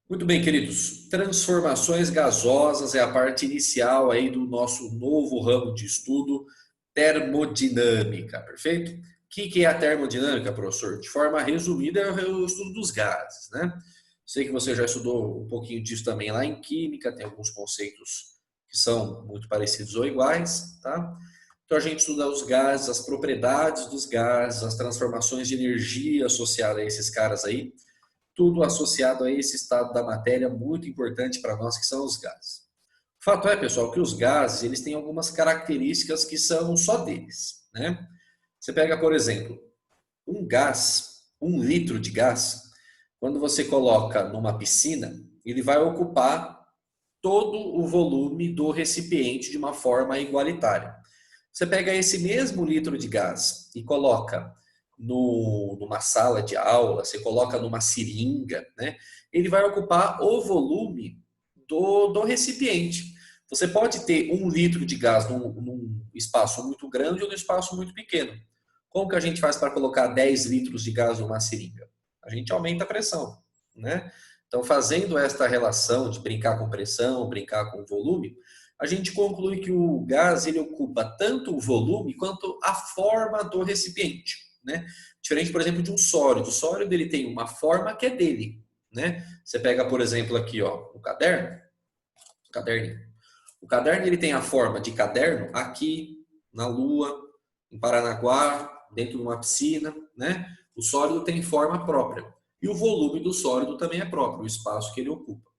Muito bem, queridos. Transformações gasosas é a parte inicial aí do nosso novo ramo de estudo, termodinâmica, perfeito? O que é a termodinâmica, professor? De forma resumida, é o estudo dos gases, né? Sei que você já estudou um pouquinho disso também lá em química, tem alguns conceitos que são muito parecidos ou iguais, tá? Então a gente estuda os gases, as propriedades dos gases, as transformações de energia associada a esses caras aí, tudo associado a esse estado da matéria muito importante para nós, que são os gases. O fato é, pessoal, que os gases eles têm algumas características que são só deles, né? Você pega, por exemplo, um gás, 1 litro de gás, quando você coloca numa piscina, ele vai ocupar todo o volume do recipiente de uma forma igualitária. Você pega esse mesmo litro de gás e coloca numa sala de aula, você coloca numa seringa, né? Ele vai ocupar o volume do recipiente. Você pode ter 1 litro de gás num espaço muito grande ou num espaço muito pequeno. Como que a gente faz para colocar 10 litros de gás numa seringa? A gente aumenta a pressão, né? Então, fazendo esta relação de brincar com pressão, brincar com volume, a gente conclui que o gás ele ocupa tanto o volume quanto a forma do recipiente, né? Diferente, por exemplo, de um sólido. O sólido ele tem uma forma que é dele, né? Você pega, por exemplo, aqui, ó, o caderno, o caderninho. O caderno ele tem a forma de caderno aqui na Lua, em Paranaguá, dentro de uma piscina, né? O sólido tem forma própria. E o volume do sólido também é próprio, o espaço que ele ocupa.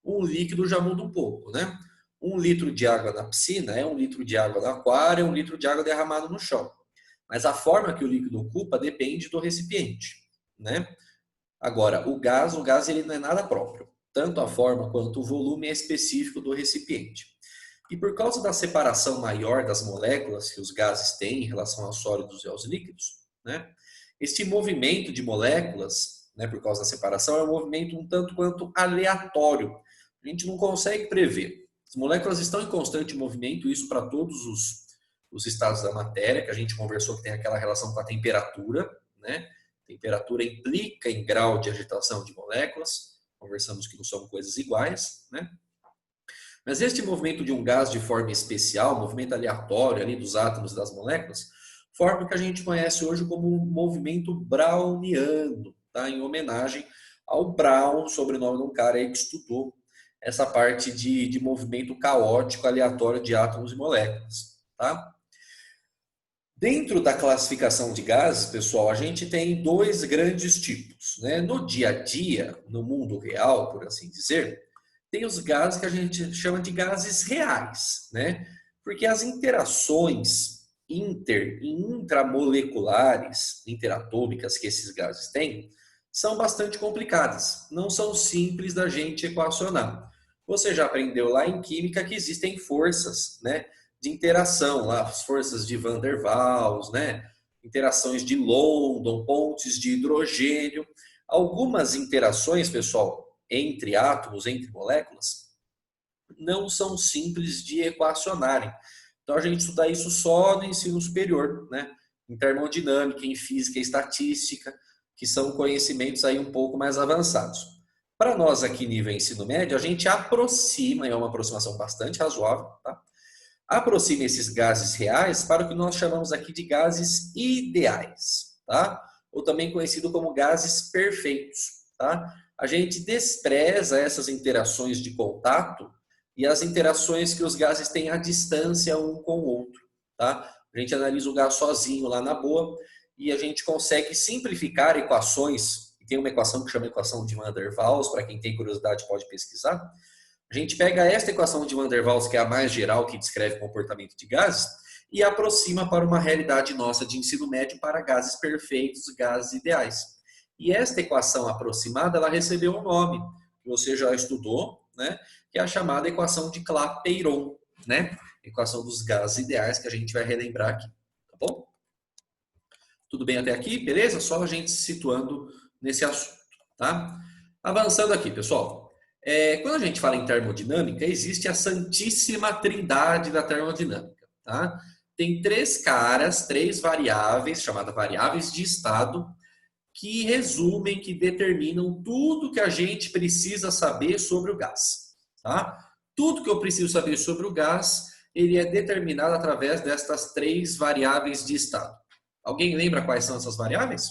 Um líquido já muda um pouco, né? 1 litro de água na piscina é 1 litro de água no aquário, é 1 litro de água derramado no chão. Mas a forma que o líquido ocupa depende do recipiente, né? Agora, o gás ele não é nada próprio. Tanto a forma quanto o volume é específico do recipiente. E por causa da separação maior das moléculas que os gases têm em relação aos sólidos e aos líquidos, né? Este movimento de moléculas, né, por causa da separação, é um movimento um tanto quanto aleatório. A gente não consegue prever. As moléculas estão em constante movimento, isso para todos os estados da matéria, que a gente conversou que tem aquela relação com a temperatura, né? Temperatura implica em grau de agitação de moléculas, conversamos que não são coisas iguais, né? Mas este movimento de um gás de forma especial, movimento aleatório ali dos átomos e das moléculas, forma o que a gente conhece hoje como um movimento browniano, tá? Em homenagem ao Brown, sobrenome de um cara aí que estudou essa parte de movimento caótico aleatório de átomos e moléculas, tá? Dentro da classificação de gases, pessoal, a gente tem dois grandes tipos, né? No dia a dia, no mundo real, por assim dizer, tem os gases que a gente chama de gases reais, né? Porque as interações inter e intramoleculares, interatômicas que esses gases têm, são bastante complicadas, não são simples da gente equacionar. Você já aprendeu lá em química que existem forças, né, de interação, lá, as forças de Van der Waals, né, interações de London, pontes de hidrogênio. Algumas interações, pessoal, entre átomos, entre moléculas, não são simples de equacionarem. Então a gente estuda isso só no ensino superior, né? Em termodinâmica, em física e estatística, que são conhecimentos aí um pouco mais avançados. Para nós aqui nível ensino médio, a gente aproxima, é uma aproximação bastante razoável, tá? Aproxima esses gases reais para o que nós chamamos aqui de gases ideais, tá? Ou também conhecido como gases perfeitos, tá? A gente despreza essas interações de contato e as interações que os gases têm à distância um com o outro, tá? A gente analisa o gás sozinho lá na boa e a gente consegue simplificar equações. Tem uma equação que chama equação de Van der Waals, para quem tem curiosidade pode pesquisar. A gente pega esta equação de Van der Waals, que é a mais geral, que descreve o comportamento de gases, e aproxima para uma realidade nossa de ensino médio para gases perfeitos, gases ideais. E esta equação aproximada, ela recebeu um nome, que você já estudou, né? Que é a chamada equação de Clapeyron, né? Equação dos gases ideais, que a gente vai relembrar aqui, tá bom? Tudo bem até aqui? Beleza? Só a gente se situando nesse assunto, tá? Avançando aqui, pessoal. Quando a gente fala em termodinâmica, existe a santíssima trindade da termodinâmica, tá? Tem três caras, três variáveis, chamadas variáveis de estado, que resumem, que determinam tudo que a gente precisa saber sobre o gás. Tá? Tudo que eu preciso saber sobre o gás, ele é determinado através destas 3 variáveis de estado. Alguém lembra quais são essas variáveis?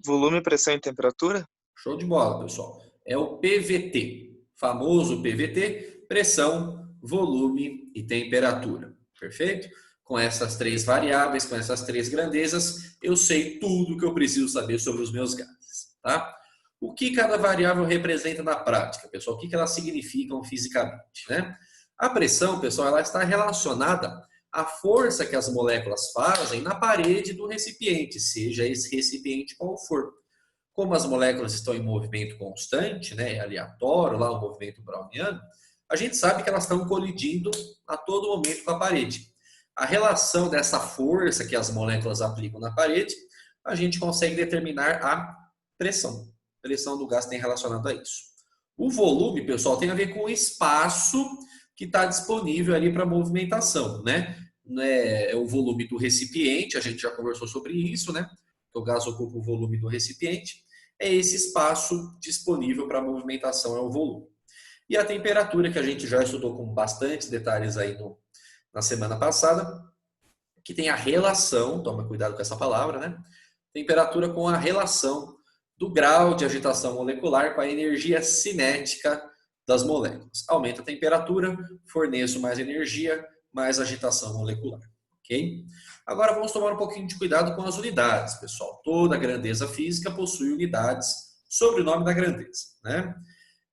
Volume, pressão e temperatura? Show de bola, pessoal. É o PVT, famoso PVT, pressão, volume e temperatura. Perfeito? Com essas 3 variáveis, com essas 3 grandezas, eu sei tudo que eu preciso saber sobre os meus gases. Tá? O que cada variável representa na prática, pessoal? O que elas significam fisicamente? Né? A pressão, pessoal, ela está relacionada à força que as moléculas fazem na parede do recipiente, seja esse recipiente qual for. Como as moléculas estão em movimento constante, né, aleatório, lá o movimento browniano, a gente sabe que elas estão colidindo a todo momento com a parede. A relação dessa força que as moléculas aplicam na parede, a gente consegue determinar a pressão. A pressão do gás tem relacionado a isso. O volume, pessoal, tem a ver com o espaço que está disponível ali para movimentação, né? É o volume do recipiente, a gente já conversou sobre isso, né? O gás ocupa o volume do recipiente. É esse espaço disponível para movimentação, é o volume. E a temperatura, que a gente já estudou com bastantes detalhes aí na semana passada, que tem a relação, toma cuidado com essa palavra, né? Temperatura com a relação do grau de agitação molecular com a energia cinética das moléculas. Aumenta a temperatura, forneço mais energia, mais agitação molecular. Ok? Agora vamos tomar um pouquinho de cuidado com as unidades, pessoal. Toda grandeza física possui unidades sob o nome da grandeza, né?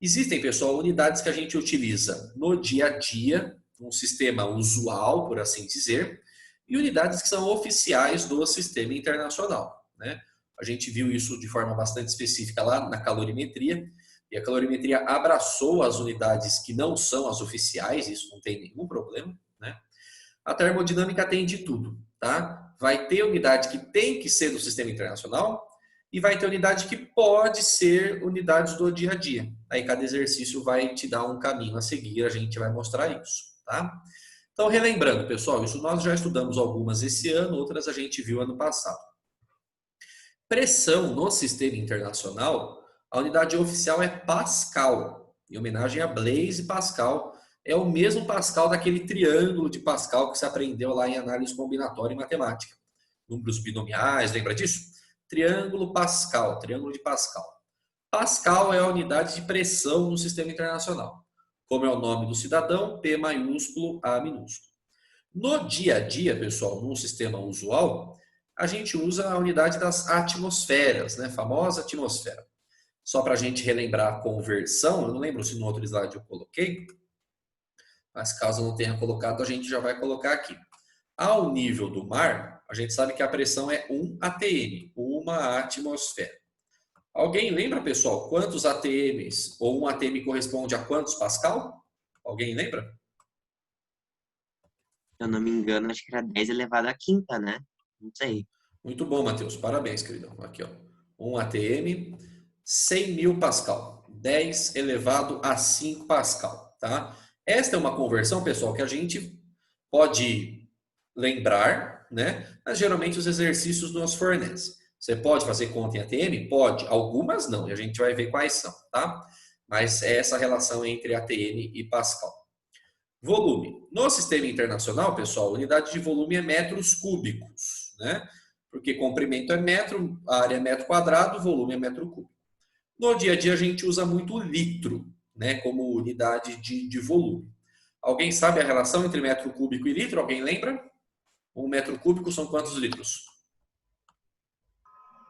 Existem, pessoal, unidades que a gente utiliza no dia a dia, um sistema usual, por assim dizer, e unidades que são oficiais do sistema internacional, né? A gente viu isso de forma bastante específica lá na calorimetria, e a calorimetria abraçou as unidades que não são as oficiais, isso não tem nenhum problema, né? A termodinâmica tem de tudo, tá? Vai ter unidade que tem que ser do sistema internacional e vai ter unidade que pode ser unidades do dia a dia. Aí cada exercício vai te dar um caminho a seguir, a gente vai mostrar isso, tá? Então, relembrando, pessoal, isso nós já estudamos algumas esse ano, outras a gente viu ano passado. Pressão no sistema internacional, a unidade oficial é Pascal, em homenagem a Blaise Pascal. É o mesmo Pascal daquele triângulo de Pascal que se aprendeu lá em análise combinatória e matemática. Números binomiais, lembra disso? Triângulo Pascal, triângulo de Pascal. Pascal é a unidade de pressão no sistema internacional. Como é o nome do cidadão, P maiúsculo, A minúsculo. No dia a dia, pessoal, num sistema usual, a gente usa a unidade das atmosferas, né? Famosa atmosfera. Só para a gente relembrar a conversão, eu não lembro se no outro slide eu coloquei, mas caso não tenha colocado, a gente já vai colocar aqui. Ao nível do mar, a gente sabe que a pressão é 1 atm, uma atmosfera. Alguém lembra, pessoal, quantos atms ou 1 atm corresponde a quantos pascal? Alguém lembra? Se eu não me engano, acho que era 10 elevado à quinta, né? Não sei. Muito bom, Matheus. Parabéns, queridão. Aqui, ó. 1 atm, 100.000 pascal. 10 elevado a 5 pascal, tá? Esta é uma conversão, pessoal, que a gente pode lembrar, né? Mas geralmente os exercícios nos fornecem. Você pode fazer conta em ATM? Pode. Algumas não, e a gente vai ver quais são, tá? Mas é essa relação entre ATM e Pascal. Volume. No sistema internacional, pessoal, a unidade de volume é metros cúbicos, né? Porque comprimento é metro, a área é metro quadrado, o volume é metro cúbico. No dia a dia a gente usa muito litro, né, como unidade de volume. Alguém sabe a relação entre metro cúbico e litro? Alguém lembra? 1 metro cúbico são quantos litros?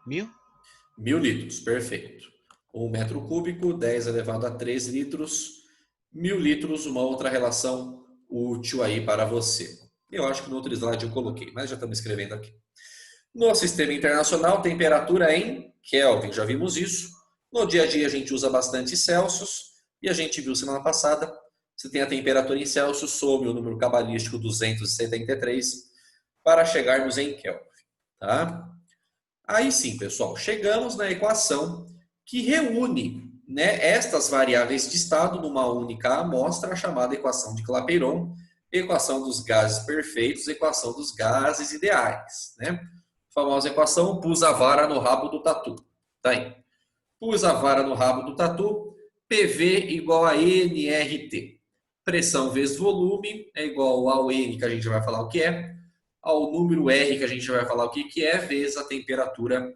1000? 1000 litros, perfeito. 1 metro cúbico, 10 elevado a 3 litros. 1000 litros, uma outra relação útil aí para você. Eu acho que no outro slide eu coloquei, mas já estamos escrevendo aqui. No sistema internacional, temperatura em Kelvin, já vimos isso. No dia a dia a gente usa bastante Celsius e a gente viu semana passada, você tem a temperatura em Celsius sob o número cabalístico 273 para chegarmos em Kelvin, tá? Aí sim, pessoal, chegamos na equação que reúne, né, estas variáveis de estado numa única amostra, chamada equação de Clapeyron, equação dos gases perfeitos, equação dos gases ideais, né? Famosa equação, pus a vara no rabo do tatu. Tá aí. Pus a vara no rabo do tatu, PV igual a nRT. Pressão vezes volume é igual ao N, que a gente vai falar o que é, ao número R, que a gente vai falar o que é, vezes a temperatura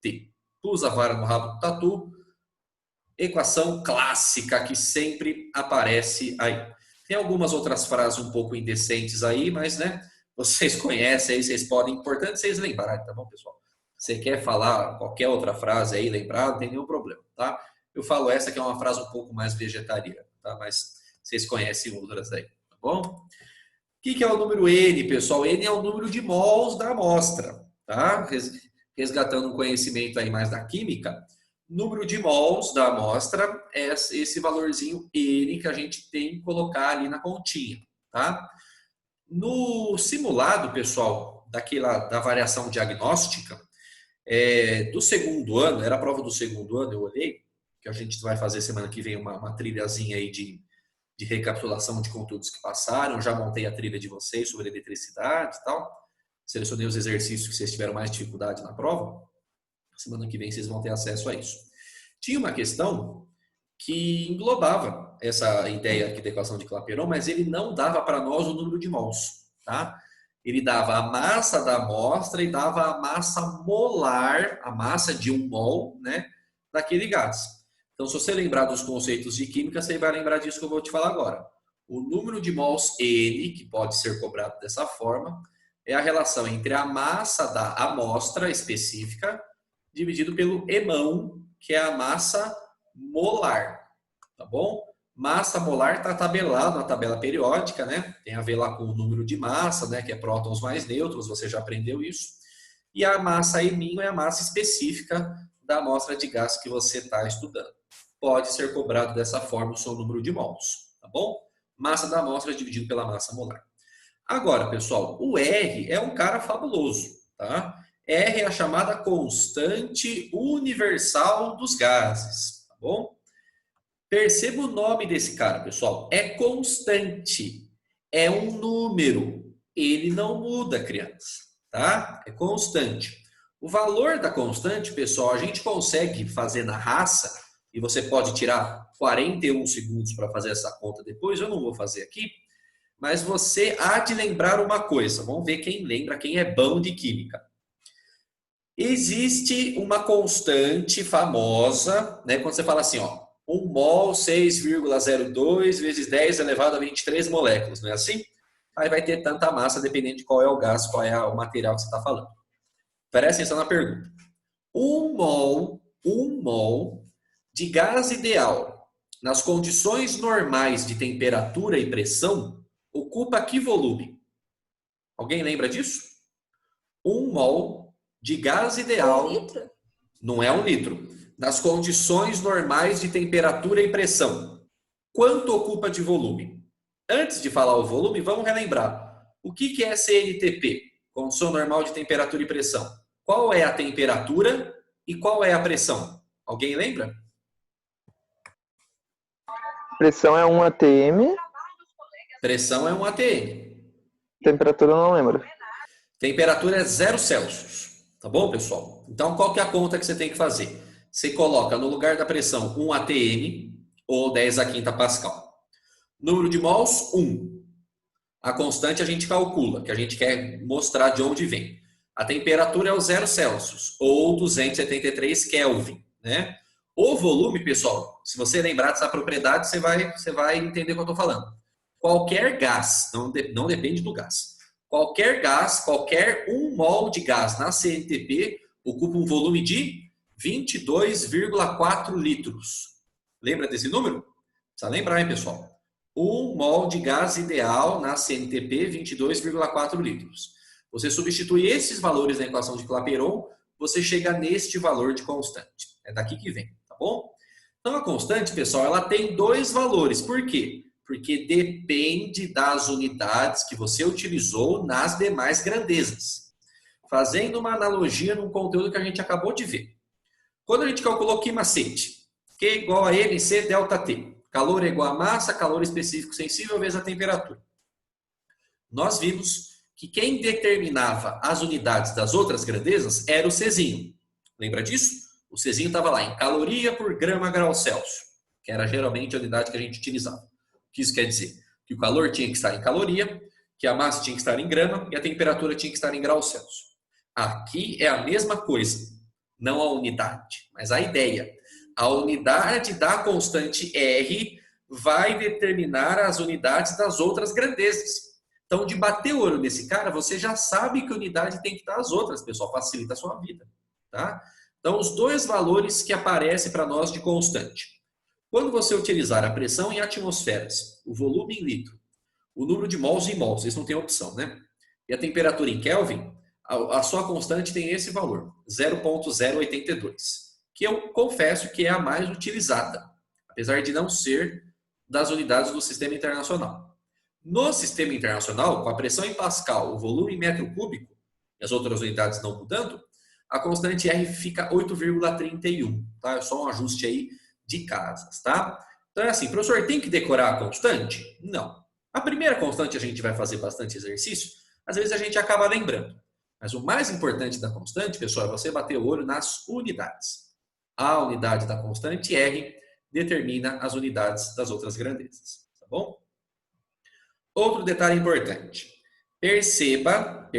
T. Pus a vara no rabo do tatu, equação clássica que sempre aparece aí. Tem algumas outras frases um pouco indecentes aí, mas, né, vocês conhecem aí, vocês podem, importante vocês lembrarem, tá bom, pessoal? Você quer falar qualquer outra frase aí, lembrar, não tem nenhum problema, tá? Eu falo essa que é uma frase um pouco mais vegetariana, tá? Mas vocês conhecem outras aí, tá bom? O que é o número N, pessoal? N é o número de mols da amostra, tá? Resgatando um conhecimento aí mais da química, número de mols da amostra é esse valorzinho N que a gente tem que colocar ali na continha, tá? No simulado, pessoal, da variação diagnóstica, do segundo ano, era a prova do segundo ano, eu olhei, que a gente vai fazer semana que vem uma trilhazinha aí de recapitulação de conteúdos que passaram, já montei a trilha de vocês sobre eletricidade e tal, selecionei os exercícios que vocês tiveram mais dificuldade na prova, semana que vem vocês vão ter acesso a isso. Tinha uma questão que englobava essa ideia aqui da equação de Clapeyron, mas ele não dava para nós o número de mols, tá? Ele dava a massa da amostra e dava a massa molar, a massa de 1 mol, né, daquele gás. Então, se você lembrar dos conceitos de química, você vai lembrar disso que eu vou te falar agora. O número de mols N, que pode ser cobrado dessa forma, é a relação entre a massa da amostra específica dividido pelo emão, que é a massa molar, tá bom? Massa molar está tabelado na tabela periódica, né? Tem a ver lá com o número de massa, né? Que é prótons mais nêutrons, você já aprendeu isso. E a massa emínio é a massa específica da amostra de gás que você está estudando. Pode ser cobrado dessa forma o seu número de mols, tá bom? Massa da amostra dividido pela massa molar. Agora, pessoal, o R é um cara fabuloso, tá? R é a chamada constante universal dos gases, tá bom? Perceba o nome desse cara, pessoal. É constante. É um número. Ele não muda, criança, tá? É constante. O valor da constante, pessoal, a gente consegue fazer na raça, e você pode tirar 41 segundos para fazer essa conta depois, eu não vou fazer aqui, mas você há de lembrar uma coisa. Vamos ver quem lembra, quem é bom de química. Existe uma constante famosa, né? Quando você fala assim, ó, 1 mol, 6,02 vezes 10 elevado a 23 moléculas, não é assim? Aí vai ter tanta massa dependendo de qual é o gás, qual é o material que você está falando. Presta atenção na pergunta. 1 mol de gás ideal nas condições normais de temperatura e pressão ocupa que volume? Alguém lembra disso? 1 mol de gás ideal. 1 litro? Não é 1 litro. Nas condições normais de temperatura e pressão. Quanto ocupa de volume? Antes de falar o volume, vamos relembrar. O que é CNTP? Condição normal de temperatura e pressão. Qual é a temperatura e qual é a pressão? Alguém lembra? Pressão é 1 atm. Pressão é 1 atm. Temperatura eu não lembro. Temperatura é 0 Celsius. Tá bom, pessoal? Então, qual que é a conta que você tem que fazer? Você coloca no lugar da pressão 1 atm ou 10 a quinta pascal. Número de mols, 1. A constante a gente calcula, que a gente quer mostrar de onde vem. A temperatura é o 0 Celsius ou 273 Kelvin, né? O volume, pessoal, se você lembrar dessa propriedade, você vai entender o que eu estou falando. Qualquer gás, não depende do gás. Qualquer gás, qualquer 1 mol de gás na CNTP ocupa um volume de 22,4 litros. Lembra desse número? Precisa lembrar, hein, pessoal? 1 mol de gás ideal na CNTP, 22,4 litros. Você substitui esses valores na equação de Clapeyron, você chega neste valor de constante. É daqui que vem, tá bom? Então, a constante, pessoal, ela tem 2 valores. Por quê? Porque depende das unidades que você utilizou nas demais grandezas. Fazendo uma analogia num conteúdo que a gente acabou de ver. Quando a gente calculou que macete, Q é igual a MC delta T. Calor é igual a massa, calor específico sensível vezes a temperatura. Nós vimos que quem determinava as unidades das outras grandezas era o Czinho. Lembra disso? O Czinho estava lá em caloria por grama grau Celsius, que era geralmente a unidade que a gente utilizava. O que isso quer dizer? Que o calor tinha que estar em caloria, que a massa tinha que estar em grama e a temperatura tinha que estar em grau Celsius. Aqui é a mesma coisa, não a unidade, mas a ideia. A unidade da constante R vai determinar as unidades das outras grandezas. Então, de bater o olho nesse cara, você já sabe que unidade tem que estar as outras, pessoal, facilita a sua vida. Tá? Então, os dois valores que aparecem para nós de constante. Quando você utilizar a pressão em atmosferas, o volume em litro, o número de mols em mols, isso não tem opção, né? E a temperatura em Kelvin, a sua constante tem esse valor, 0,082, que eu confesso que é a mais utilizada, apesar de não ser das unidades do sistema internacional. No sistema internacional, com a pressão em Pascal, o volume em metro cúbico, e as outras unidades não mudando, a constante R fica 8,31, tá? É só um ajuste aí de casas, tá? Então é assim, professor, tem que decorar a constante? Não. A primeira constante a gente vai fazer bastante exercício, às vezes a gente acaba lembrando. Mas o mais importante da constante, pessoal, é você bater o olho nas unidades. A unidade da constante R determina as unidades das outras grandezas, tá bom? Outro detalhe importante. Perceba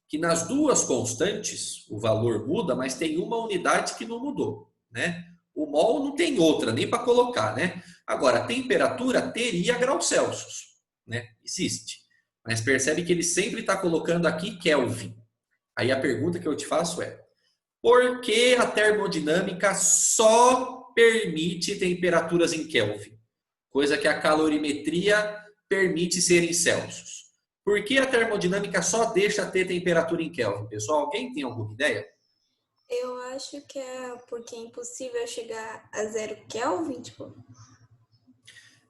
que nas duas constantes o valor muda, mas tem uma unidade que não mudou, né? O mol não tem outra, nem para colocar, né? Agora, a temperatura teria graus Celsius, né? Existe. Mas percebe que ele sempre está colocando aqui Kelvin. Aí a pergunta que eu te faço é: por que a termodinâmica só permite temperaturas em Kelvin? Coisa que a calorimetria permite ser em Celsius. Por que a termodinâmica só deixa ter temperatura em Kelvin? Pessoal, alguém tem alguma ideia? Eu acho que é porque é impossível chegar a 0 Kelvin, tipo.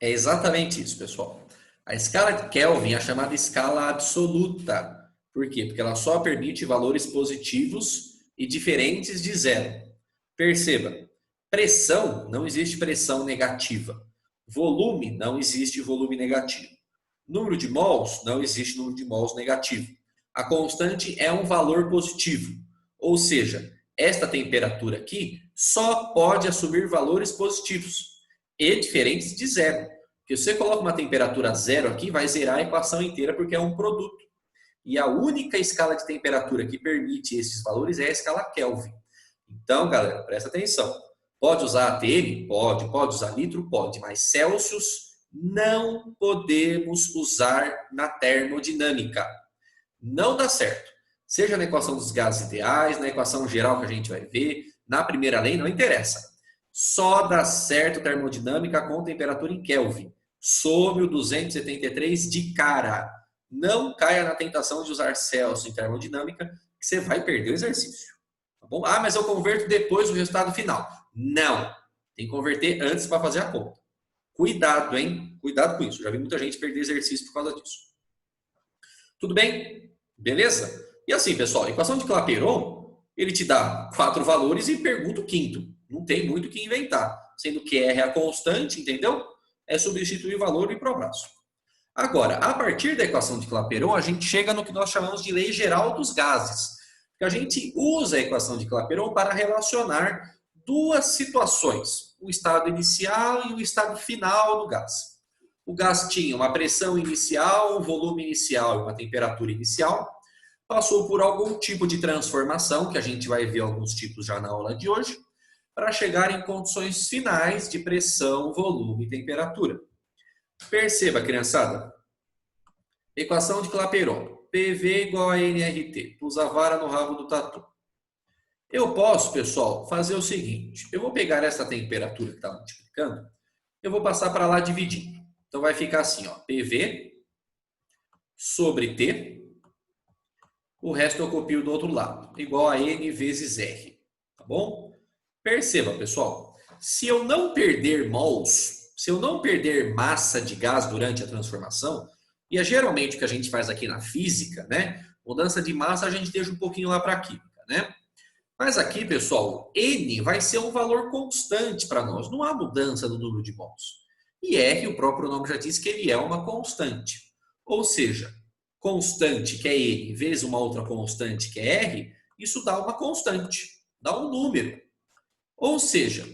É exatamente isso, pessoal. A escala de Kelvin é a chamada escala absoluta. Por quê? Porque ela só permite valores positivos e diferentes de zero. Perceba, pressão, não existe pressão negativa. Volume, não existe volume negativo. Número de mols, não existe número de mols negativo. A constante é um valor positivo. Ou seja, esta temperatura aqui só pode assumir valores positivos e diferentes de zero. Porque se você coloca uma temperatura zero aqui, vai zerar a equação inteira porque é um produto. E a única escala de temperatura que permite esses valores é a escala Kelvin. Então, galera, presta atenção. Pode usar ATM? Pode. Pode usar litro? Pode. Mas Celsius não podemos usar na termodinâmica. Não dá certo. Seja na equação dos gases ideais, na equação geral que a gente vai ver, na primeira lei, não interessa. Só dá certo termodinâmica com temperatura em Kelvin, sob o 273 de cara. Não caia na tentação de usar Celsius em termodinâmica, que você vai perder o exercício. Tá bom? Ah, mas eu converto depois o resultado final. Não. Tem que converter antes para fazer a conta. Cuidado, hein? Cuidado com isso. Já vi muita gente perder exercício por causa disso. Tudo bem? Beleza? E assim, pessoal, a equação de Clapeyron, ele te dá 4 valores e pergunta o quinto. Não tem muito o que inventar. Sendo que R é a constante, entendeu? É substituir o valor e ir para o abraço. Agora, a partir da equação de Clapeyron, a gente chega no que nós chamamos de lei geral dos gases. Que a gente usa a equação de Clapeyron para relacionar duas situações, o estado inicial e o estado final do gás. O gás tinha uma pressão inicial, um volume inicial e uma temperatura inicial, passou por algum tipo de transformação, que a gente vai ver alguns tipos já na aula de hoje, para chegar em condições finais de pressão, volume e temperatura. Perceba, criançada, equação de Clapeyron, PV igual a nRT, pus a vara no rabo do tatu. Eu posso, pessoal, fazer o seguinte, eu vou pegar essa temperatura que está multiplicando, eu vou passar para lá dividindo. Então vai ficar assim, ó, PV sobre T, o resto eu copio do outro lado, igual a N vezes R, tá bom? Perceba, pessoal, se eu não perder mols, se eu não perder massa de gás durante a transformação, e é geralmente o que a gente faz aqui na física, né? Mudança de massa a gente deixa um pouquinho lá para a química, né? Mas aqui, pessoal, N vai ser um valor constante para nós, não há mudança no número de mols. E R, o próprio nome já diz que ele é uma constante. Ou seja, constante, que é N, vezes uma outra constante, que é R, isso dá uma constante, dá um número. Ou seja,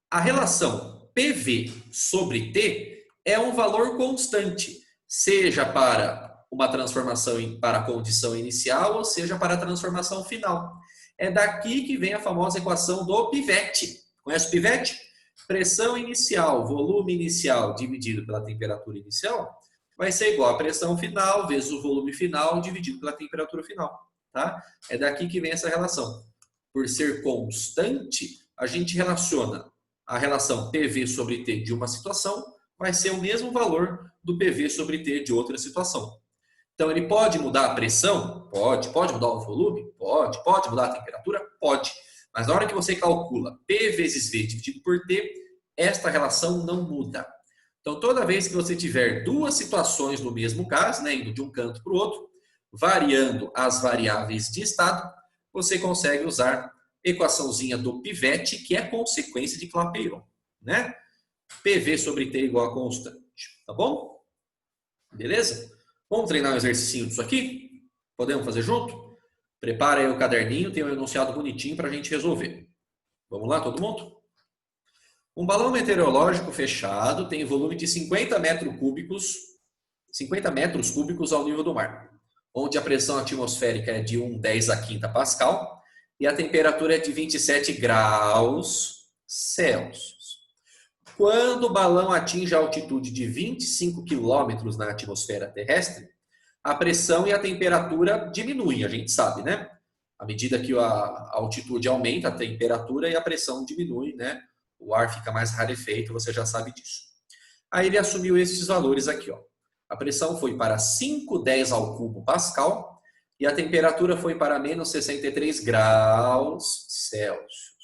a relação PV sobre T é um valor constante, seja para uma transformação para a condição inicial, ou seja para a transformação final. É daqui que vem a famosa equação do pivete. Conhece o pivete? Pressão inicial, volume inicial dividido pela temperatura inicial vai ser igual a pressão final vezes o volume final dividido pela temperatura final. Tá? É daqui que vem essa relação. Por ser constante, a gente relaciona a relação PV sobre T de uma situação vai ser o mesmo valor do PV sobre T de outra situação. Então, ele pode mudar a pressão? Pode. Pode mudar o volume? Pode. Pode mudar a temperatura? Pode. Mas na hora que você calcula P vezes V dividido por T, esta relação não muda. Então, toda vez que você tiver duas situações no mesmo gás, né, indo de um canto para o outro, variando as variáveis de estado, você consegue usar a equaçãozinha do pivete, que é consequência de Clapeyron, né? PV sobre T igual a constante, tá bom? Beleza? Vamos treinar um exercício disso aqui? Podemos fazer junto? Prepara aí o caderninho, tem um enunciado bonitinho para a gente resolver. Vamos lá, todo mundo? Um balão meteorológico fechado tem volume de 50 metros cúbicos ao nível do mar, onde a pressão atmosférica é de 1,10 a quinta pascal e a temperatura é de 27 graus Celsius. Quando o balão atinge a altitude de 25 quilômetros na atmosfera terrestre, a pressão e a temperatura diminuem, a gente sabe, né? À medida que a altitude aumenta, a temperatura e a pressão diminui, né? O ar fica mais rarefeito, você já sabe disso. Aí ele assumiu esses valores aqui, ó. A pressão foi para 5,10 ao cubo pascal e a temperatura foi para menos 63 graus Celsius.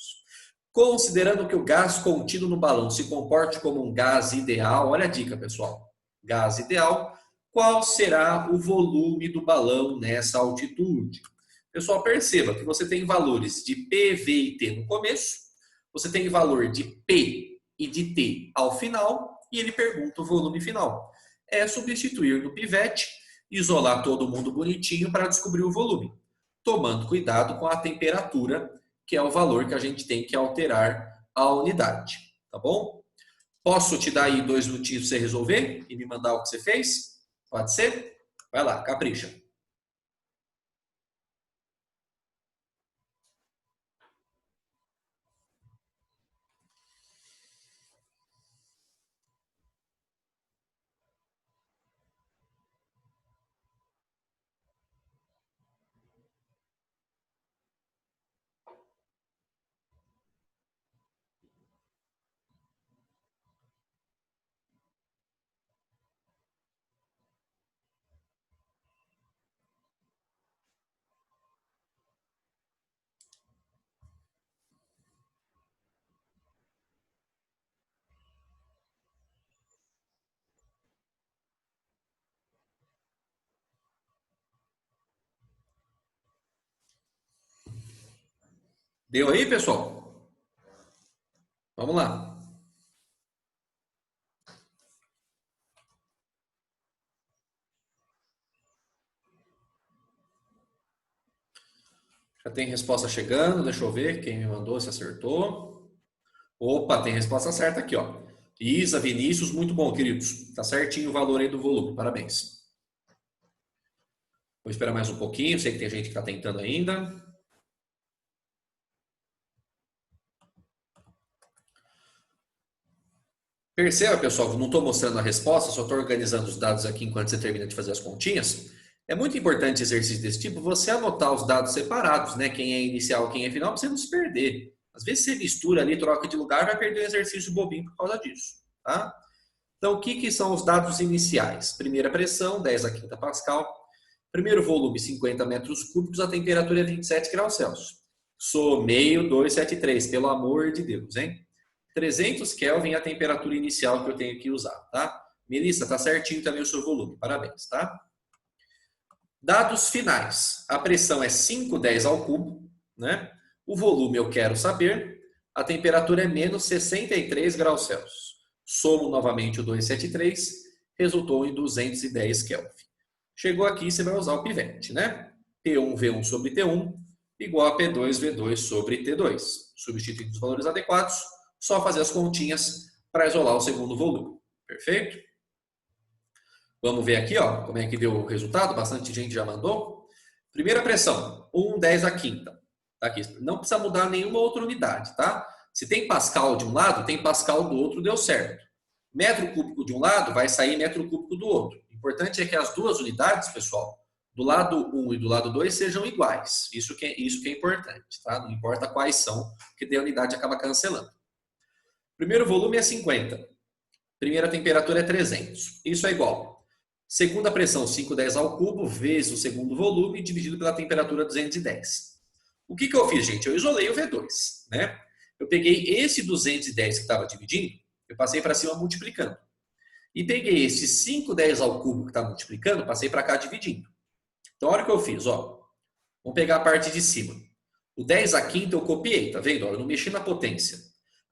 Considerando que o gás contido no balão se comporte como um gás ideal, olha a dica, pessoal. Gás ideal, qual será o volume do balão nessa altitude? Pessoal, perceba que você tem valores de P, V e T no começo, você tem valor de P e de T ao final, e ele pergunta o volume final. É substituir no pivete, isolar todo mundo bonitinho para descobrir o volume, tomando cuidado com a temperatura, que é o valor que a gente tem que alterar a unidade, tá bom? Posso te dar aí 2 minutinhos para você resolver e me mandar o que você fez? Pode ser? Vai lá, capricha. Deu aí, pessoal? Vamos lá. Já tem resposta chegando, deixa eu ver quem me mandou, se acertou. Opa, tem resposta certa aqui, ó. Isa, Vinícius, muito bom, queridos. Tá certinho o valor aí do volume, parabéns. Vou esperar mais um pouquinho, sei que tem gente que está tentando ainda. Perceba, pessoal, não estou mostrando a resposta, só estou organizando os dados aqui enquanto você termina de fazer as continhas. É muito importante exercício desse tipo, você anotar os dados separados, né? Quem é inicial, quem é final, para você não se perder. Às vezes você mistura ali, troca de lugar, vai perder o exercício bobinho por causa disso, tá? Então, o que são os dados iniciais? Primeira pressão, 10 a quinta pascal. Primeiro volume, 50 metros cúbicos, a temperatura é 27 graus Celsius. Somei o 273, pelo amor de Deus, hein? 300 Kelvin é a temperatura inicial que eu tenho que usar, tá? Melissa, tá certinho também o seu volume, parabéns, tá? Dados finais. A pressão é 5,10 ao cubo, né? O volume eu quero saber. A temperatura é menos 63 graus Celsius. Somo novamente o 273, resultou em 210 Kelvin. Chegou aqui, você vai usar o pivete, né? P1V1 sobre T1 igual a P2V2 sobre T2. Substituindo os valores adequados, só fazer as continhas para isolar o segundo volume. Perfeito? Vamos ver aqui, ó, como é que deu o resultado. Bastante gente já mandou. Primeira pressão, 1/10 à quinta. Tá aqui. Não precisa mudar nenhuma outra unidade, tá? Se tem Pascal de um lado, tem Pascal do outro, deu certo. Metro cúbico de um lado, vai sair metro cúbico do outro. O importante é que as duas unidades, pessoal, do lado 1 e do lado 2 sejam iguais. Isso que é importante, tá? Não importa quais são, porque daí a unidade acaba cancelando. Primeiro volume é 50. Primeira temperatura é 300. Isso é igual. Segunda pressão, 5/10 ao cubo, vezes o segundo volume, dividido pela temperatura 210. O que eu fiz, gente? Eu isolei o V2, né? Eu peguei esse 210 que estava dividindo, eu passei para cima multiplicando. E peguei esse 5/10 ao cubo que está multiplicando, passei para cá dividindo. Então, olha o que eu fiz, ó. Vamos pegar a parte de cima. O 10 à quinta eu copiei, tá vendo? Eu não mexi na potência.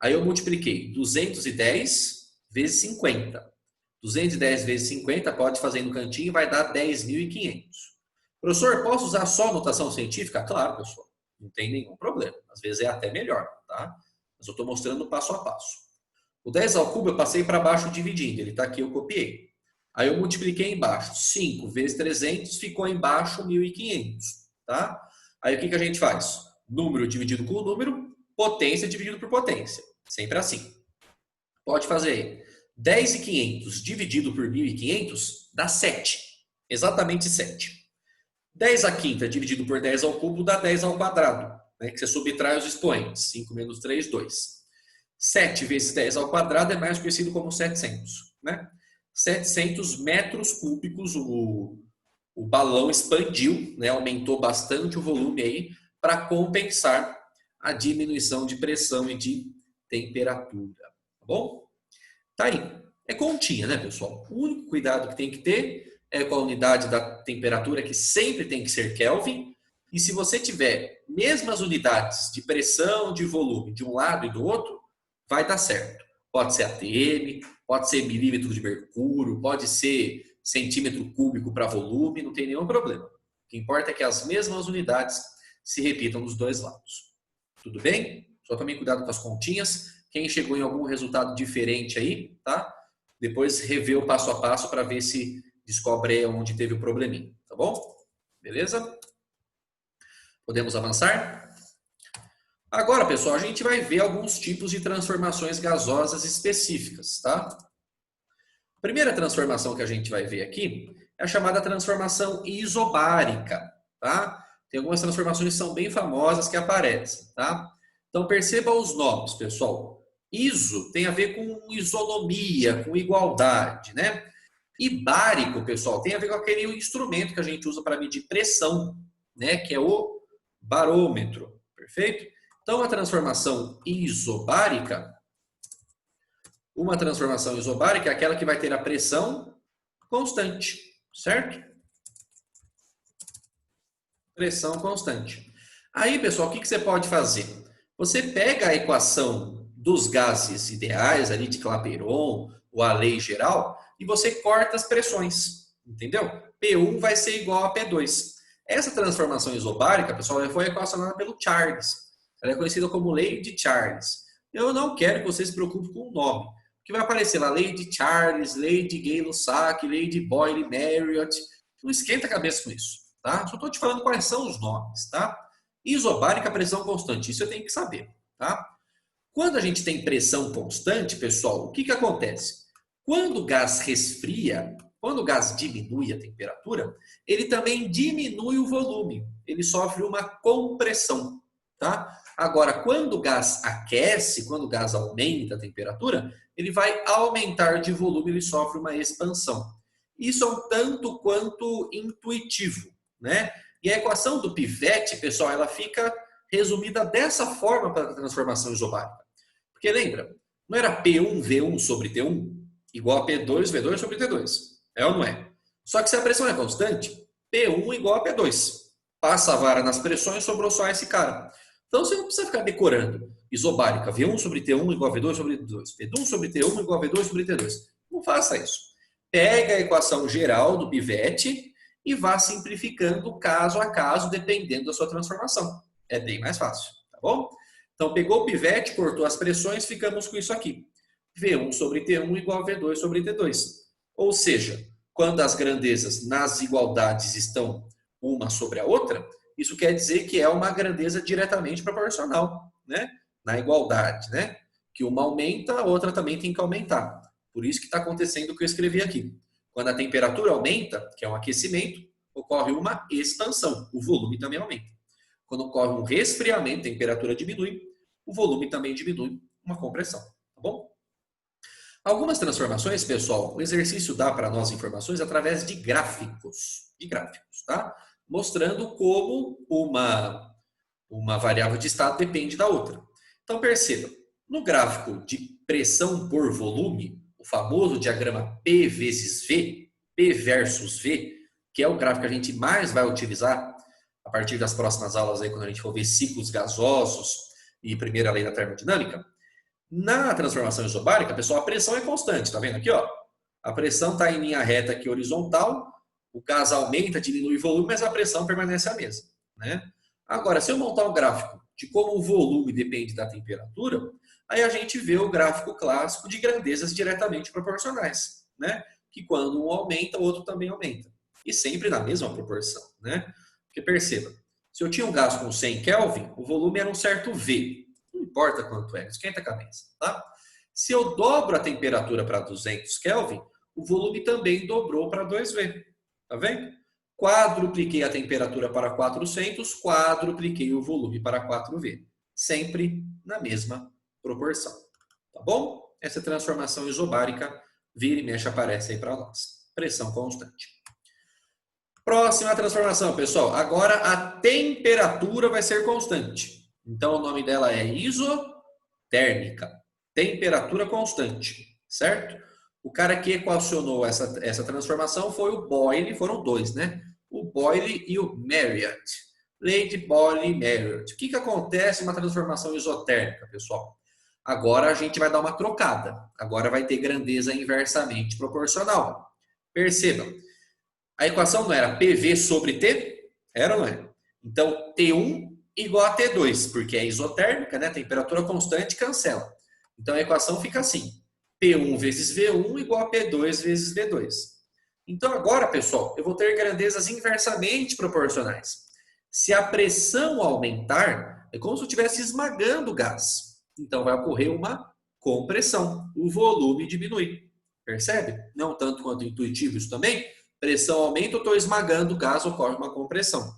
Aí eu multipliquei 210 vezes 50. 210 vezes 50, pode fazer no cantinho, vai dar 10.500. Professor, posso usar só notação científica? Claro, pessoal. Não tem nenhum problema. Às vezes é até melhor, tá? Mas eu estou mostrando passo a passo. O 10 ao cubo eu passei para baixo dividindo. Ele está aqui, eu copiei. Aí eu multipliquei embaixo. 5 vezes 300 ficou embaixo 1.500, tá? Aí o que a gente faz? Número dividido por número, potência dividido por potência. Sempre assim. Pode fazer aí. 10.500 dividido por 1.500 dá 7. Exatamente 7. 10 à quinta dividido por 10 ao cubo dá 10 ao quadrado, né? Que você subtrai os expoentes. 5 menos 3, 2. 7 vezes 10 ao quadrado é mais conhecido como 700, né? 700 metros cúbicos, o balão expandiu, né? Aumentou bastante o volume aí para compensar a diminuição de pressão e de temperatura, tá bom? Tá aí. É continha, né, pessoal? O único cuidado que tem que ter é com a unidade da temperatura, que sempre tem que ser Kelvin. E se você tiver mesmas unidades de pressão, de volume, de um lado e do outro, vai dar certo. Pode ser ATM, pode ser milímetro de mercúrio, pode ser centímetro cúbico para volume, não tem nenhum problema. O que importa é que as mesmas unidades se repitam dos dois lados. Tudo bem? Só tomem cuidado com as continhas. Quem chegou em algum resultado diferente aí, tá? Depois revê o passo a passo para ver se descobre onde teve o probleminha, tá bom? Beleza? Podemos avançar? Agora, pessoal, a gente vai ver alguns tipos de transformações gasosas específicas, tá? A primeira transformação que a gente vai ver aqui é a chamada transformação isobárica, tá? Tem algumas transformações que são bem famosas que aparecem, tá? Então, perceba os nomes, pessoal. Iso tem a ver com isonomia, com igualdade, né? E bárico, pessoal, tem a ver com aquele instrumento que a gente usa para medir pressão, né? Que é o barômetro, perfeito? Então, uma transformação isobárica é aquela que vai ter a pressão constante, certo? Pressão constante. Aí, pessoal, o que você pode fazer? Você pega a equação dos gases ideais, ali de Clapeyron, ou a lei geral, e você corta as pressões, entendeu? P1 vai ser igual a P2. Essa transformação isobárica, pessoal, foi equacionada pelo Charles. Ela é conhecida como lei de Charles. Eu não quero que vocês se preocupem com o nome, porque vai aparecer lá lei de Charles, lei de Gay-Lussac, lei de Boyle-Marriott. Não esquenta a cabeça com isso, tá? Só estou te falando quais são os nomes, tá? Isobárica, pressão constante. Isso eu tenho que saber, tá? Quando a gente tem pressão constante, pessoal, o que acontece? Quando o gás resfria, quando o gás diminui a temperatura, ele também diminui o volume. Ele sofre uma compressão, tá? Agora, quando o gás aquece, quando o gás aumenta a temperatura, ele vai aumentar de volume, ele sofre uma expansão. Isso é um tanto quanto intuitivo, né? E a equação do pivete, pessoal, ela fica resumida dessa forma para a transformação isobárica. Porque lembra, não era P1V1 sobre T1 igual a P2V2 sobre T2? É ou não é? Só que se a pressão é constante, P1 igual a P2. Passa a vara nas pressões, sobrou só esse cara. Então você não precisa ficar decorando. Isobárica, V1 sobre T1 igual a V2 sobre T2. V1 sobre T1 igual a V2 sobre T2. Não faça isso. Pega a equação geral do pivete e vá simplificando caso a caso, dependendo da sua transformação. É bem mais fácil, tá bom? Então, pegou o pivete, cortou as pressões, ficamos com isso aqui. V1 sobre T1 igual a V2 sobre T2. Ou seja, quando as grandezas nas igualdades estão uma sobre a outra, isso quer dizer que é uma grandeza diretamente proporcional, né? Na igualdade, né? Que uma aumenta, a outra também tem que aumentar. Por isso que está acontecendo o que eu escrevi aqui. Quando a temperatura aumenta, que é um aquecimento, ocorre uma expansão. O volume também aumenta. Quando ocorre um resfriamento, a temperatura diminui, o volume também diminui, uma compressão. Tá bom? Algumas transformações, pessoal, o exercício dá para nós informações através de gráficos. Tá? Mostrando como uma variável de estado depende da outra. Então, perceba, no gráfico de pressão por volume, o famoso diagrama P vezes V, P versus V, que é o gráfico que a gente mais vai utilizar a partir das próximas aulas, aí, quando a gente for ver ciclos gasosos e primeira lei da termodinâmica, na transformação isobárica, pessoal, a pressão é constante, tá vendo aqui, ó? A pressão está em linha reta aqui horizontal, o gás aumenta, diminui o volume, mas a pressão permanece a mesma, né? Agora, se eu montar um gráfico de como o volume depende da temperatura, aí a gente vê o gráfico clássico de grandezas diretamente proporcionais, né? Que quando um aumenta, o outro também aumenta. E sempre na mesma proporção, né? Porque perceba, se eu tinha um gás com 100 Kelvin, o volume era um certo V. Não importa quanto é, esquenta a cabeça, tá? Se eu dobro a temperatura para 200 Kelvin, o volume também dobrou para 2V. Tá vendo? Quadrupliquei a temperatura para 400, quadrupliquei o volume para 4V. Sempre na mesma proporção. Tá bom? Essa transformação isobárica, vira e mexe, aparece aí para nós. Pressão constante. Próxima transformação, pessoal. Agora a temperatura vai ser constante. Então o nome dela é isotérmica. Temperatura constante, certo? O cara que equacionou essa transformação foi o Boyle, foram dois, né? O Boyle e o Marriott. Lei de Boyle e Marriott. O que acontece em uma transformação isotérmica, pessoal? Agora a gente vai dar uma trocada. Agora vai ter grandeza inversamente proporcional. Percebam. A equação não era PV sobre T? Era ou não é? Então, T1 igual a T2, porque é isotérmica, né? Temperatura constante cancela. Então, a equação fica assim. P1 vezes V1 igual a P2 vezes V2. Então, agora, pessoal, eu vou ter grandezas inversamente proporcionais. Se a pressão aumentar, é como se eu estivesse esmagando o gás. Então, vai ocorrer uma compressão. O volume diminui. Percebe? Não tanto quanto intuitivo isso também. Pressão aumenta, eu estou esmagando o gás, ocorre uma compressão.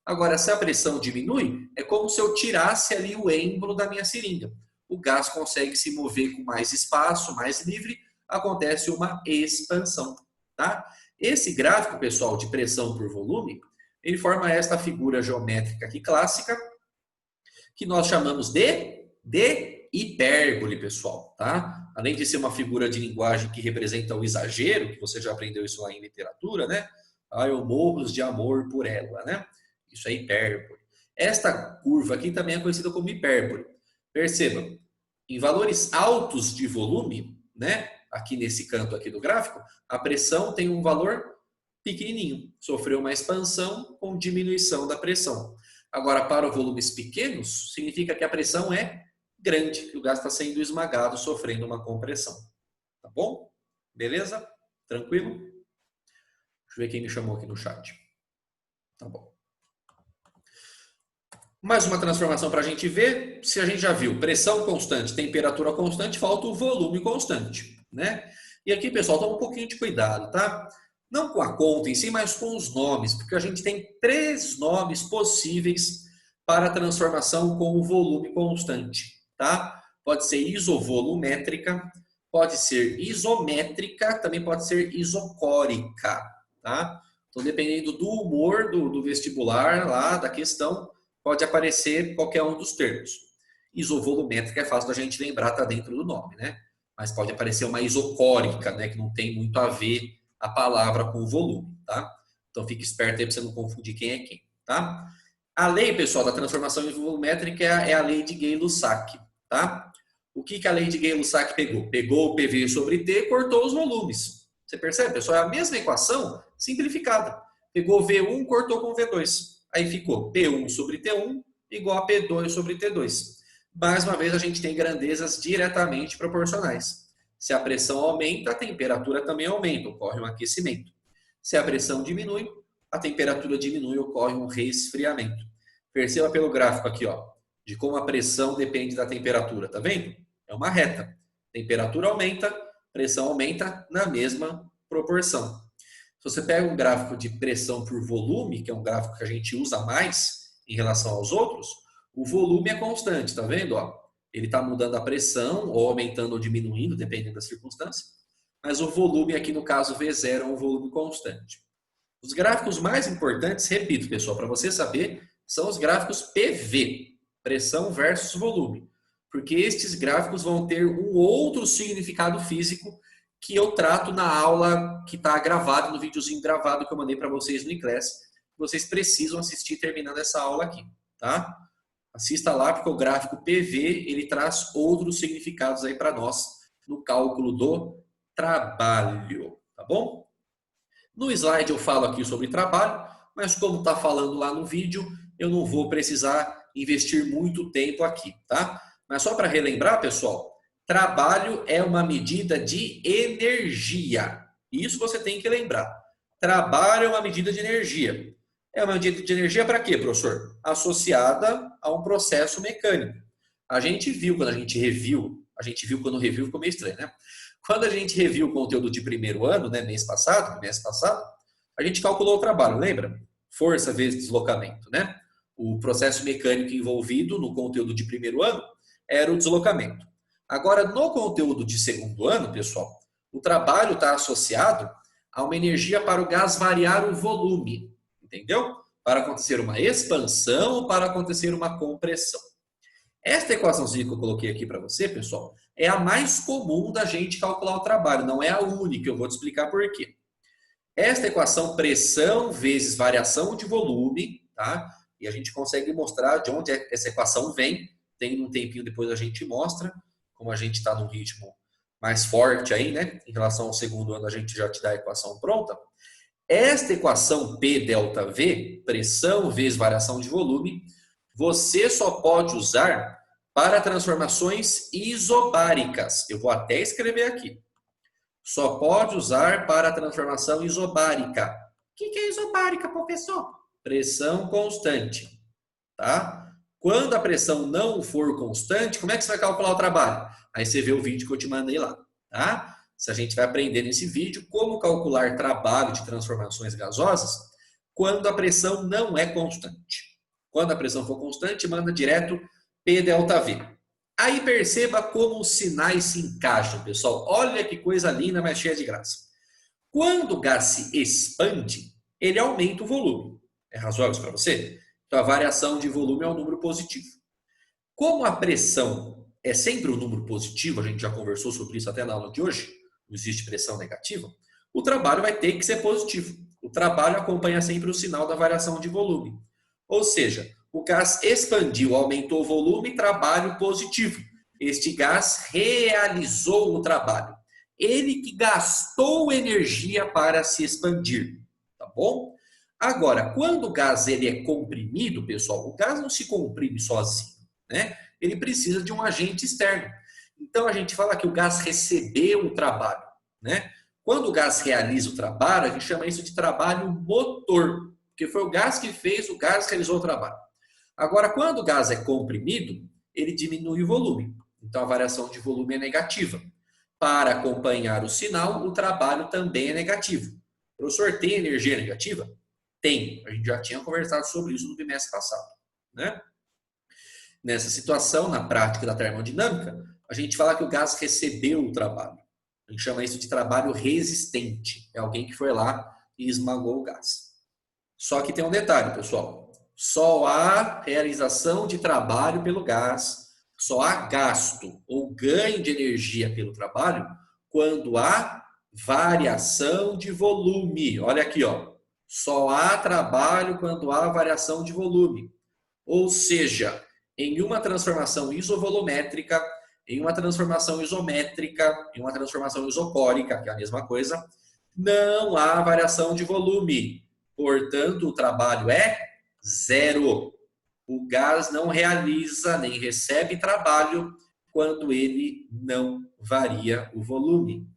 Agora, se a pressão diminui, é como se eu tirasse ali o êmbolo da minha seringa. O gás consegue se mover com mais espaço, mais livre, acontece uma expansão. Tá? Esse gráfico, pessoal, de pressão por volume, ele forma esta figura geométrica aqui clássica, que nós chamamos de hipérbole, pessoal. Tá? Além de ser uma figura de linguagem que representa o exagero, que você já aprendeu isso lá em literatura, né? Ah, eu morro de amor por ela, né? Isso é hipérbole. Esta curva aqui também é conhecida como hipérbole. Perceba, em valores altos de volume, né? Aqui nesse canto aqui do gráfico, a pressão tem um valor pequenininho. Sofreu uma expansão com diminuição da pressão. Agora, para volumes pequenos, significa que a pressão é grande, que o gás está sendo esmagado, sofrendo uma compressão. Tá bom? Beleza? Tranquilo? Deixa eu ver quem me chamou aqui no chat. Tá bom. Mais uma transformação para a gente ver. Se a gente já viu pressão constante, temperatura constante, falta o volume constante, né? E aqui, pessoal, toma um pouquinho de cuidado, tá? Não com a conta em si, mas com os nomes, porque a gente tem 3 nomes possíveis para a transformação com o volume constante, tá? Pode ser isovolumétrica, pode ser isométrica, também pode ser isocórica, tá? Então, dependendo do humor do vestibular lá, da questão, pode aparecer qualquer um dos termos. Isovolumétrica é fácil da gente lembrar, tá dentro do nome, né? Mas pode aparecer uma isocórica, né? Que não tem muito a ver a palavra com o volume, tá? Então fique esperto aí para você não confundir quem é quem, tá? A lei, pessoal, da transformação isovolumétrica é a lei de Gay-Lussac, tá? O que a lei de Gay-Lussac pegou? Pegou o PV sobre T e cortou os volumes. Você percebe, pessoal? É a mesma equação simplificada. Pegou V1, cortou com V2. Aí ficou P1 sobre T1 igual a P2 sobre T2. Mais uma vez, a gente tem grandezas diretamente proporcionais. Se a pressão aumenta, a temperatura também aumenta, ocorre um aquecimento. Se a pressão diminui, a temperatura diminui, ocorre um resfriamento. Perceba pelo gráfico aqui, ó, de como a pressão depende da temperatura, tá vendo? É uma reta. Temperatura aumenta, pressão aumenta na mesma proporção. Se você pega um gráfico de pressão por volume, que é um gráfico que a gente usa mais em relação aos outros, o volume é constante, tá vendo? Ó, ele está mudando a pressão, ou aumentando ou diminuindo, dependendo da circunstância. Mas o volume aqui, no caso V0, é um volume constante. Os gráficos mais importantes, repito, pessoal, para você saber, são os gráficos PV, pressão versus volume. Porque estes gráficos vão ter um outro significado físico que eu trato na aula que está gravada, no videozinho gravado que eu mandei para vocês no iClass. Vocês precisam assistir terminando essa aula aqui, tá? Assista lá, porque o gráfico PV, ele traz outros significados aí para nós no cálculo do trabalho, tá bom? No slide eu falo aqui sobre trabalho, mas como está falando lá no vídeo, eu não vou precisar investir muito tempo aqui, tá? Mas só para relembrar, pessoal, trabalho é uma medida de energia. Isso você tem que lembrar. Trabalho é uma medida de energia. É uma medida de energia para quê, professor? Associada a um processo mecânico. A gente viu quando a gente reviu, quando o review ficou meio estranho, né? Quando a gente reviu o conteúdo de primeiro ano, né, mês passado, a gente calculou o trabalho, lembra? Força vezes deslocamento, né? O processo mecânico envolvido no conteúdo de primeiro ano era o deslocamento. Agora, no conteúdo de segundo ano, pessoal, o trabalho está associado a uma energia para o gás variar o volume, entendeu? Para acontecer uma expansão ou para acontecer uma compressão. Esta equaçãozinha que eu coloquei aqui para você, pessoal, é a mais comum da gente calcular o trabalho, não é a única, eu vou te explicar por quê. Esta equação, pressão vezes variação de volume, tá? E a gente consegue mostrar de onde essa equação vem, tem um tempinho depois a gente mostra, como a gente está num ritmo mais forte aí, né? Em relação ao segundo ano, a gente já te dá a equação pronta. Esta equação P delta V, pressão vezes variação de volume, você só pode usar para transformações isobáricas. Eu vou até escrever aqui. Só pode usar para a transformação isobárica. O que é isobárica, professor? Pressão constante, tá? Quando a pressão não for constante, como é que você vai calcular o trabalho? Aí você vê o vídeo que eu te mandei lá, tá? Se a gente vai aprender nesse vídeo como calcular trabalho de transformações gasosas quando a pressão não é constante. Quando a pressão for constante, manda direto P delta V. Aí perceba como os sinais se encaixam, pessoal. Olha que coisa linda, mas cheia de graça. Quando o gás se expande, ele aumenta o volume. É razoável isso para você? Então, a variação de volume é um número positivo. Como a pressão é sempre um número positivo, a gente já conversou sobre isso até na aula de hoje, não existe pressão negativa, o trabalho vai ter que ser positivo. O trabalho acompanha sempre o sinal da variação de volume. Ou seja, o gás expandiu, aumentou o volume, trabalho positivo. Este gás realizou o trabalho. Ele que gastou energia para se expandir, tá bom? Agora, quando o gás ele é comprimido, pessoal, o gás não se comprime sozinho, né? Ele precisa de um agente externo. Então, a gente fala que o gás recebeu o trabalho, né? Quando o gás realiza o trabalho, a gente chama isso de trabalho motor, porque foi o gás que fez, o gás realizou o trabalho. Agora, quando o gás é comprimido, ele diminui o volume. Então, a variação de volume é negativa. Para acompanhar o sinal, o trabalho também é negativo. O professor, tem energia negativa? Tem. A gente já tinha conversado sobre isso no bimestre passado, né? Nessa situação, na prática da termodinâmica, a gente fala que o gás recebeu o trabalho. A gente chama isso de trabalho resistente. É alguém que foi lá e esmagou o gás. Só que tem um detalhe, pessoal. Só há realização de trabalho pelo gás, só há gasto ou ganho de energia pelo trabalho quando há variação de volume. Olha aqui, ó. Só há trabalho quando há variação de volume. Ou seja, em uma transformação isovolumétrica, em uma transformação isométrica, em uma transformação isocórica, que é a mesma coisa, não há variação de volume. Portanto, o trabalho é zero. O gás não realiza nem recebe trabalho quando ele não varia o volume.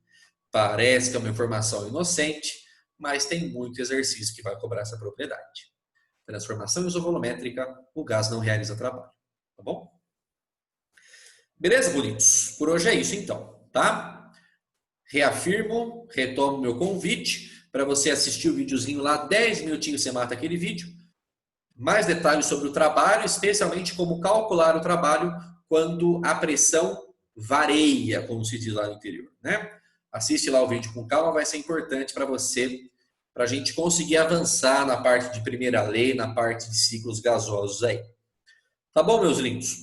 Parece que é uma informação inocente, mas tem muito exercício que vai cobrar essa propriedade. Transformação isovolumétrica, o gás não realiza trabalho. Tá bom? Beleza, bonitos? Por hoje é isso então, tá? Reafirmo, retomo meu convite para você assistir o videozinho lá, 10 minutinhos você mata aquele vídeo. Mais detalhes sobre o trabalho, especialmente como calcular o trabalho quando a pressão varia, como se diz lá no interior, né? Assiste lá o vídeo com calma, vai ser importante para você, para a gente conseguir avançar na parte de primeira lei, na parte de ciclos gasosos aí. Tá bom, meus lindos?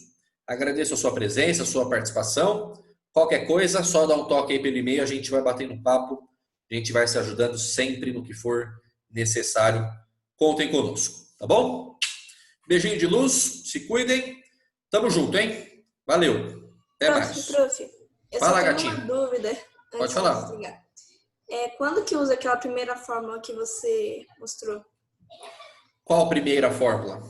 Agradeço a sua presença, a sua participação. Qualquer coisa, só dá um toque aí pelo e-mail, a gente vai batendo um papo, a gente vai se ajudando sempre no que for necessário. Contem conosco, tá bom? Beijinho de luz, se cuidem. Tamo junto, hein? Valeu. Até mais. Prof, eu Fala, só tenho gatinho. uma dúvida. Pode falar. Quando que usa aquela primeira fórmula que você mostrou? Qual a primeira fórmula?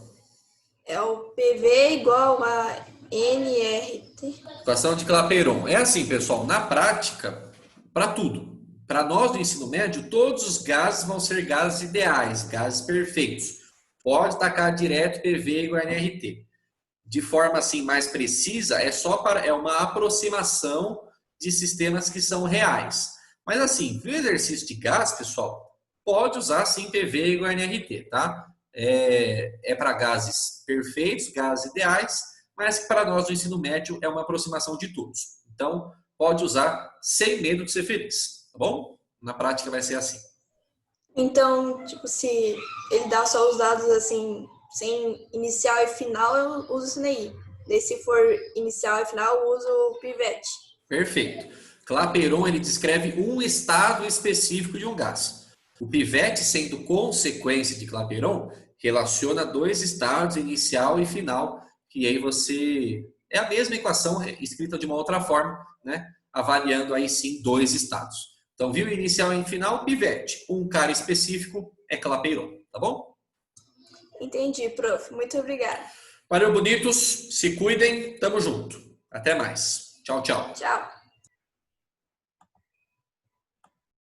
É o PV igual a nRT. Equação de Clapeyron. É assim, pessoal, na prática, para tudo. Para nós do ensino médio, todos os gases vão ser gases ideais, gases perfeitos. Pode tacar direto PV igual a nRT. De forma assim mais precisa, é uma aproximação de sistemas que são reais. Mas assim, no exercício de gás, pessoal, pode usar sim PV igual a nRT, tá? É para gases perfeitos, gases ideais, mas que para nós do ensino médio é uma aproximação de todos. Então, pode usar sem medo de ser feliz, tá bom? Na prática vai ser assim. Então, tipo, se ele dá só os dados assim, sem inicial e final, eu uso isso daí. Daí, se for inicial e final, eu uso o pivete. Perfeito. Clapeyron, ele descreve um estado específico de um gás. O pivete, sendo consequência de Clapeyron, relaciona dois estados, inicial e final, que aí você... É a mesma equação escrita de uma outra forma, né? Avaliando aí sim dois estados. Então, viu inicial e final, pivete. Um cara específico é Clapeyron, tá bom? Entendi, prof. Muito obrigada. Valeu, bonitos. Se cuidem. Tamo junto. Até mais. Tchau, tchau. Tchau.